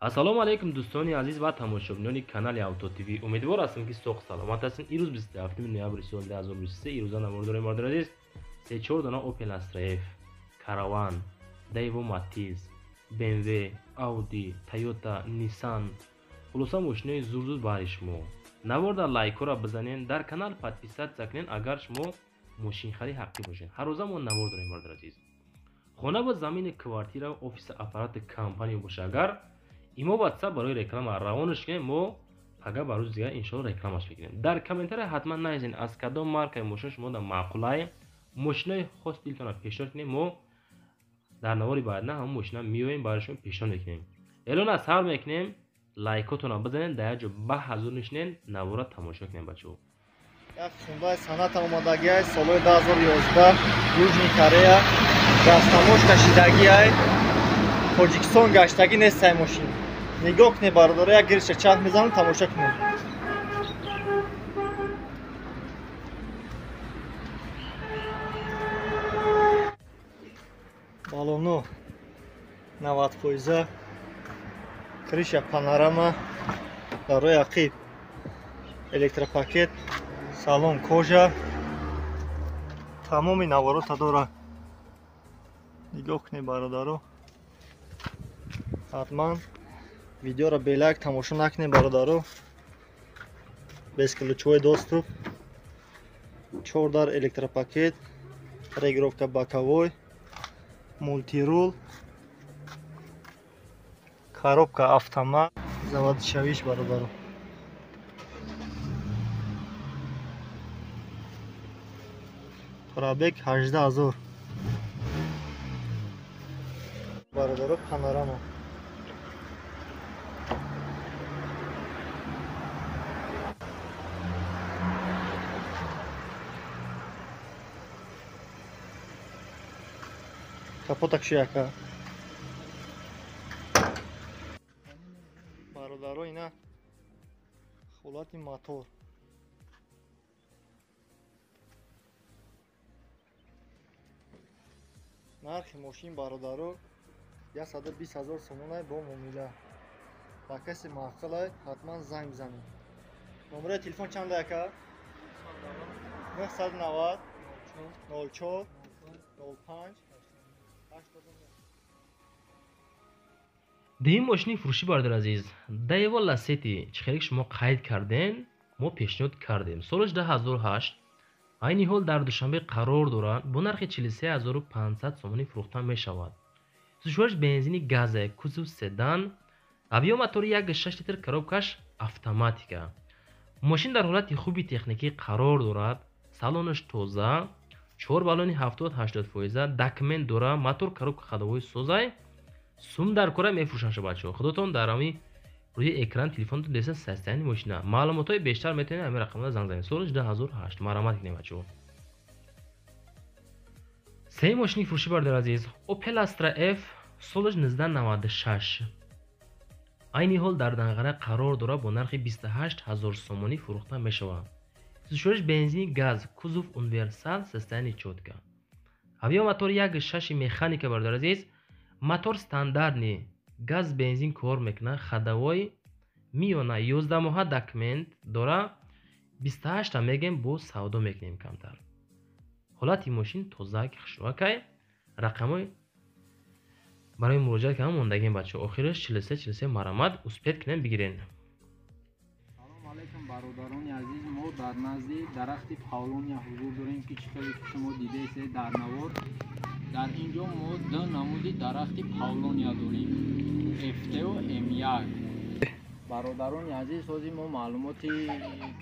ассалому алайкум дӯстони азиз ва тамошобинони канали Автотв. Умедвор ҳастам ки сог саломат ҳастед. Ирӯз 27 ноябри соли 2023 ирӯза навор дорем мардони азиз. 3-4 дона Opel Astra F, Caravan, Daewoo Matiz, BMW, Audi, Toyota, Nissan. Хулоса мошинои зур бари шумо. Навор лайкора бизанед, дар канал подписатсия кунед агар шумо мошинхари ҳаққӣ бошед. Ҳар рӯза мо навор дорем мардони азиз. хона ва замини квартира, офиси аппарати компания боша агар имо ватсап барои реклама равонаш кунем, мо ага ба рӯзи дигар иншоалло рекламаш бигирем. Дар комментария ҳатман нависед аз кадом маркаи мошин шумо дар маъқулаи мошинои хос дилтона пешниҳод кунем, мо дар навори баъдна ҳамон мошина меоем барои шумо пешниҳод мекунем. Эълон аз ҳар мекунем, лайкотона бизанед, дар як ҷо баҳазур нишинед, навора тамошо кунем бачаҳо. як сундаи санъат омадагиай солҳои 2011 Южни Корея дастамош кашидагиай Тоҷикистон гаштагӣ нест сай мошин. Нигоҳ кунед бародаро, як гирша чарх мезанам, тамошо кунед. балону 90% криша панорама, дар рӯи ақиб электропакет, салон кожа, тамоми наворота дорад. нигоҳ кунед бародаро, ҳатман видеоро белайк тамошо накунед бародаро. безключевой доступ, 4 дар электропакет, регулировка боковой, мультирул, коробка автомат, заводишавиш бародаро. пробег 18000 бародаро. панорама капота кушияка бародаро. ина холати мотор, нархи мошин бародаро 120000 сомонай бо муомила. ба каси маъқулай ҳатман занг бизанед. номераи телефон чанд ака? 990 04 05 дуюм мошини фурӯшӣ бародари азиз, Daewoo Lacetti чихелик шумо қайд карден, мо пешниҳод кардем. солаш 2008 айни ҳол дар душанбе қарор дорад, бо нархи 43500 сомонӣ фурӯхта мешавад. 28 бензини газе, кузов седан, авиомотори 1.6 литр, коробкаш автоматика. мошин дар ҳолати хуби техникӣ қарор дорад, салонаш тоза, 4 балони 70-80%, документ дора, мотор коробка ходовои созай, сум дар кора мефурӯшамша бачаҳо. худотон дар ҳами рӯи экран телефонтон деса состояние мошина. маълумотҳои бештар метавонед ҳамин рақамда занг занед. солаш 2008 маромат кунем бачаҳо. сеюм мошини фурӯшӣ бародари азиз, Opel Astra F, солаш 1996 айни ҳол дар данғара қарор дорад, бо нархи 28000 сомонӣ фурӯхта мешавад. 26 бензини газ, кузов универсал, состояние чётка. авиомотор 1.6 механика бародари азиз, мотор стандартни, газ бензин кор мекунад, ходовой миёна 11 моҳа документ дора, 28 та мегем, бо савдо мекунем камтар. ҳолати мошин тозак хушрӯакай. рақамҳои барои муроҷиат кардам мондагем бачаҳо. охираш 43 маромат, успед кунем бигирен. салом алайкум бародарони азиз, мо дар назди дарахти Павлония ҳузур дорем ки чихеле шумо дидесед дар навор. дар ин ҷо мо ду намуди дарахти Павлония дорем, FTO M1. бародарони азиз, ҳозир мо маълумоти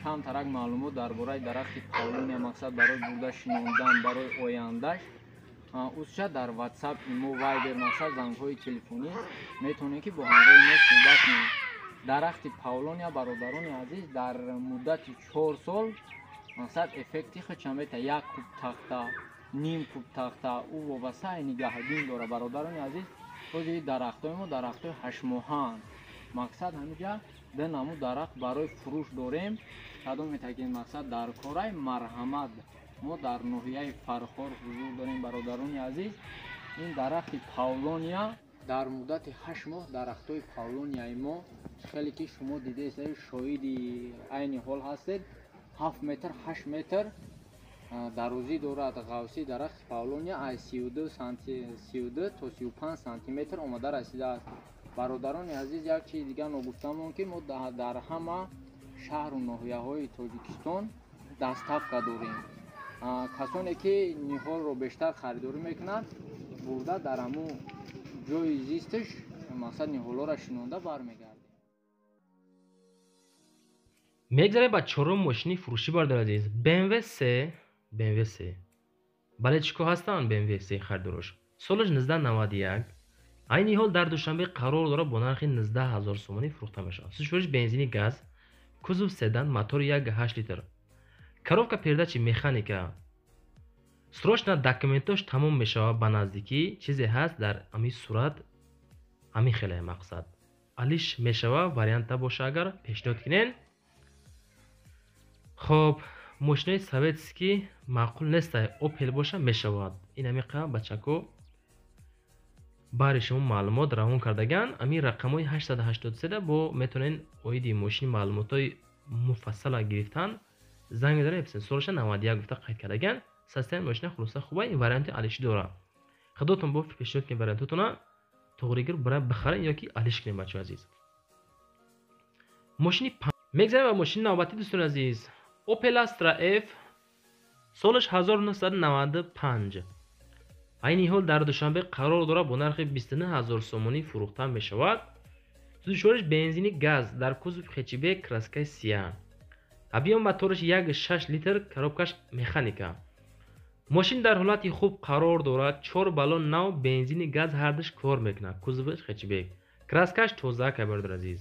камтарак маълумот дар бораи дарахти Павлония, мақсад барои бурда шинондан барои ояндаш узча дар WhatsApp, имо, Viber, мақсад зангҳои телефонӣ метавонем ки бо ҳамроҳи мо суҳбат кунем. дарахти Павлония бародарони азиз дар муддати 4 сол мақсад эффекти худша мета 1 куб тахта, ним куб тахта, ӯ вобастаи нигаҳбин дора. бародарони азиз, ҳозир дарахтои мо дарахтои 8 моҳаанд. мақсад ҳамиҷа ду намуд дарахт барои фурӯш дорем. кадом метагем мақсад дар кораи марҳамат мо дар ноҳияи Фархор ҳузур дорем бародарони азиз. ин дарахти Павлония дар муддати 8 моҳ дарахтои павлонияи мо хеле ки шумо дидесед, шоҳиди айни ҳол ҳастед, 7 метр 8 метр дарозӣ дорад. ғавси дарахти павлония аз 32 то 35 сантиметр омада расидааст. бародарони азиз, як чизи дигар ногуфтамон ки мо дар ҳама шаҳру ноҳияҳои тоҷикистон дастафка дорем. касоне ки ниҳолро бештар харидорӣ мекунанд, бурда дар ҳамун ҷои зистиш мақсад ниҳолҳоро шинонда бармегардем. мегзарем ба чорум мошини фурӯшӣ бардор азиз. BMW 3. бале чӣ кор ҳастанд BMW 3 харидорош? соли 1991 айни ҳол дар душанбе қарор дорад бо нархи 19000 сомонӣ фурӯхта мешавад. сӯзишвориш бензини газ, кузов седан, мотори 1.8 литр, коробка передачи механика. срочно документош тамом мешавад ба наздикӣ. чизе ҳаст дар ами сурат, ами хеле мақсад алиш мешавад. варианта боша агар пешниҳод кинен. хоб мошинои советский маъқул неста, Opel боша мешавад. ин ами қа бачако бари шумо маълумот равон кардаган. ами рақамҳои 883 бо метавонен оиди мошини маълумотҳои муфассала гирифтан занг медорен. солша 91 гуфта қайд кардаган. састаи мошина хулоса хуба. ин варианти алиши дора. худотон бо пешниҳод кунед вариантотона тоғригир бара бихарен ёки алиш кунед бачаҳо азиз. мошини мегзарем ба мошини навбатӣ дӯстони азиз. Opel Astra F солиш 1995. айни ҳол дар душанбе қарор дорад бо нархи 29000 сомонӣ фурӯхта мешавад. сӯзишвориш бензини газ дар кузов хечибек, краскаи сия. объем моториш 1.6 литр, коробкаш механика. мошин дар ҳолати хуб қарор дорад. 4 баллон нав бензини газ ҳардаш кор мекунад. кузовиш хечибек, краскаш тоза кабардор азиз.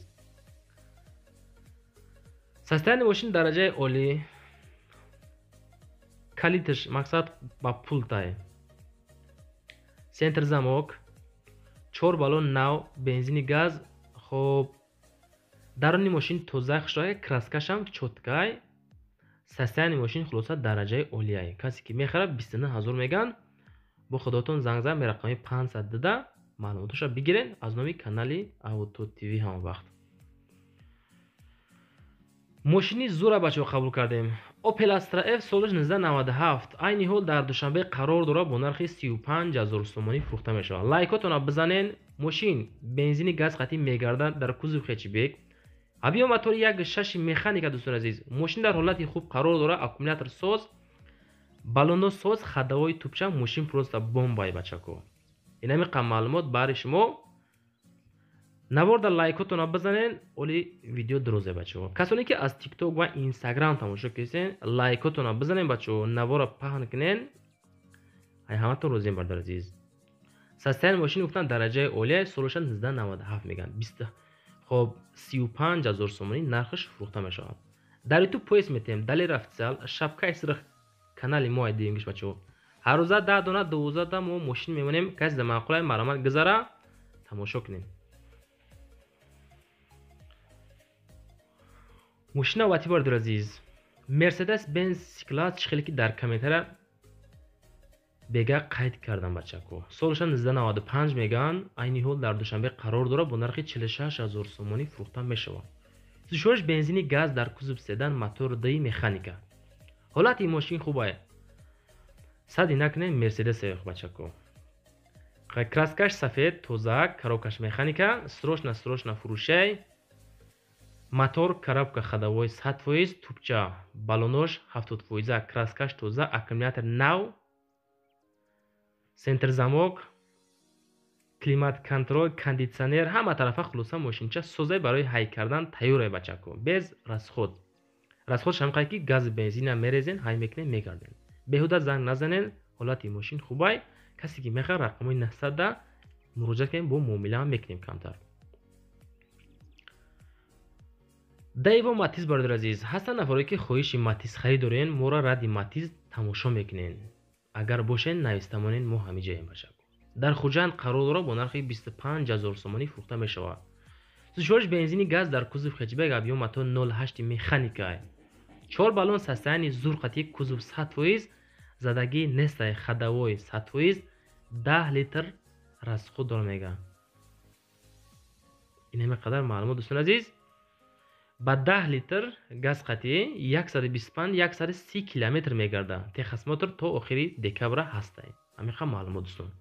састаи мошин дараҷаи олӣ. калитиш мақсад ба пултай. сентр замок, 4 баллон нав бензини газ. хоб дарони мошин тоза хушрая, краскашам чоткай. састаи мошин хулоса дараҷаи олияй. касе ки мехарад 29000 меган. бо худотон занг зад рақами 500 дада маълумотоша бигирен аз номи канали Auto TV. ҳамон вақт мошини зура бачаҳо қабул кардем. Opel Astra F соли 1997. айни ҳол дар душанбе қарор дорад бо нархи 35000 сомонӣ фурӯхта мешавад. лайкотона бизанен. мошин бензини газ қатъӣ мегардад дар кузов хечибек. объем мотори 1.6 механика дӯстони азиз. мошин дар ҳолати хуб қарор дорад. аккумулятор соз, баллоно соз, хадавои тупча. мошин просто бомбай бачако. ин ами қа маълумот бари шумо. наворда лайкотона бизанен. оли видео дурӯзе бачаҳо. касоне ки аз TikTok ва Instagram тамошо карден, лайкотона бизанен бачаҳо. навора паҳн кунен. ай ҳаматон розем бардар азиз. састаи мошин гуфтан дараҷаи олия. солиша 1997 меган. 20 хоб 35000 сомонӣ нархиш фурӯхта мешавад. дар YouTube пост метем. далер официал шапкаи сирх канали мо айдингиш бачаҳо. ҳар рӯза 10 дона 12 та мо мошин мемонем. каси да маъқулай маромад гузара тамошо кунем. мошина навбатӣ бардор азиз. Mercedes Benz C-Class хеле ки дар комментария бега қайд кардан бачако. солиша 1995 меган. айни ҳол дар душанбе қарор дорад бо нархи 46000 сомонӣ фурӯхта мешавад. сӯзишвориш бензини газ дар кузов седан, мотор даи механика. ҳолати мошин хубае. сади накунем Mercedes бачако. краскаш сафед тоза, коробкаш механика. срочно фурӯшай. мотор, коробка ходовой 100%, тупча, баллонош 70%, краскаш тоза, аккумулятор нав, сентр замок, климат контроль, кондитсионер, ҳама тарафа хулоса мошинча созай барои ҳай кардан тайёре бачако. без расход. расходш ҳам қай ки газ бензина мерезен, ҳай мекунен, мегарден. беҳуда занг назанен. ҳолати мошин хубай. касе ки мехоҳад рақамои 900 да муроҷиат кунем, бо муомила мекунем камтар. Daewoo Matiz бардор азиз. ҳастанд нафаре ки хоҳиши Matiz харидорен, моро ради Matiz тамошо мекунен. агар бошен навистамонен, мо ҳамиҷаем башак. дар Хуҷанд қарор дорад бо нархи 25000 сомонӣ фурӯхта мешавад. сӯзишвориш бензини газ дар кузов хечбек, объем мотор 0.8 механика. 4 баллон састаяни зурқати кузов 100%, задагӣ нестаи хадавои 100%, 10 литр расход дора мега. این همه قدر معلومات دوستان عزیز. با 10 لیتر گاز قطعی 125 130 کیلومتر میگرده. تخصماتر تا آخری دکبر هسته. همین معلومات دوستان.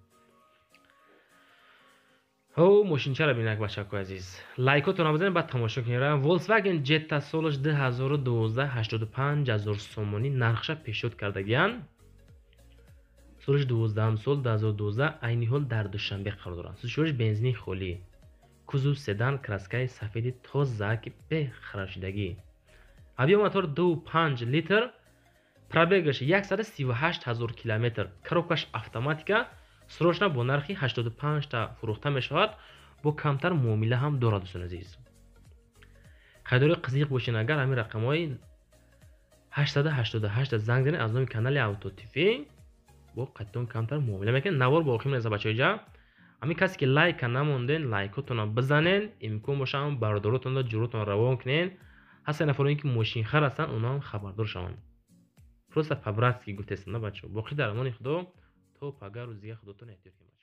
او ماشین چرا بینک بچه‌ها عزیز. لایکاتون بزنید بعد تماشا کنید. ولکسواگن جتا سالش 2012 85000 سومونی نرخش پیشنهاد کردگیان. سالش 12 سال 2012 عینی حال در دوشنبه قرار دارن. سوژش بنزینی خالی. کوزو سدان کراسکای سفید تازه که به خراشیدگی. ابی موتور 2.5 لیتر پرابگش 138000 کیلومتر. کروکش اتوماتیکا سروشنا با نرخی 85 تا فروخته می شود. با کمتر معامله هم دارد دوستان عزیز. خریدار قزیق باشین اگر همین رقمای 888 زنگ زنید از نام کانال اوتو تیوی با قطعون کمتر معامله میکنید. نوار باقی میرسه بچه‌ها جا. همین کسی که لایک نموندین لایکاتون رو بزنین. امکان باشه هم برادراتون رو جورتون روان کنین. هستن نفرایی که ماشین خر هستن اونا هم خبردار شون. پروسه پبراتسکی گفتن نه بچه‌ها. باقی در امان خدا تو پگاه روزی خودتون احتیاط کنید.